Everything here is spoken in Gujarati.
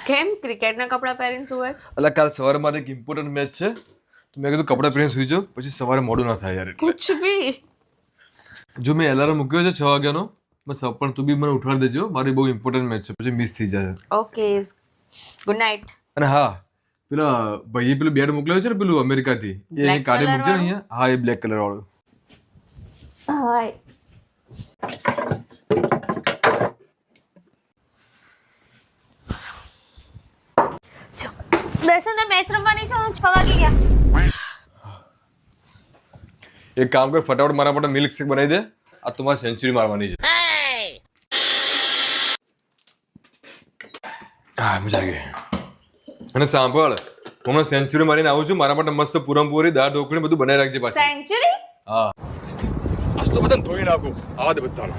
કેમ ક્રિકેટના કપડાં પહેરીને સુવે છે? એટલે કાલ સવારે મારે એક ઇમ્પોર્ટન્ટ મેચ છે તો મેં કીધું કપડાં પહેરીને સુઈ જાઉં પછી સવારે મોડું ના થાય યાર એટલે. કુછ ભી. જો મેં એલાર્મ મૂક્યો છે 6 વાગ્યાનો બસ પણ તું બી મને ઉઠાડી દેજો મારી બહુ ઇમ્પોર્ટન્ટ મેચ છે પછી મિસ થઈ જાય. Okay good night. અને હા પેલા ભાઈએ પેલું બેડ મોકલાવ્યું છે ને પેલું અમેરિકાથી એ Black કાઢી colour મૂકજો ને વાળું? અહીંયા. હા એ બ્લેક કલર વાળું. હાય. દર્શન મેચ રમવાની છે 6 વાગી ગયા. એક કામ કર ફટાફટ મારા માટે મિલ્ક શેક બનાવી દે આ તો મારે સેન્ચુરી મારવાની છે. હા મજા આવી ગઈ. અને સાંભળ હું હમણાં સેન્ચુરી મારીને આવું છું મારા માટે મસ્ત પૂરમપૂરી દાળ ઢોકળી બધું બનાવી રાખજે પાછી. સેન્ચુરી? હા આજ તો બધાને ધોઈ નાખું આવા દે બધાને.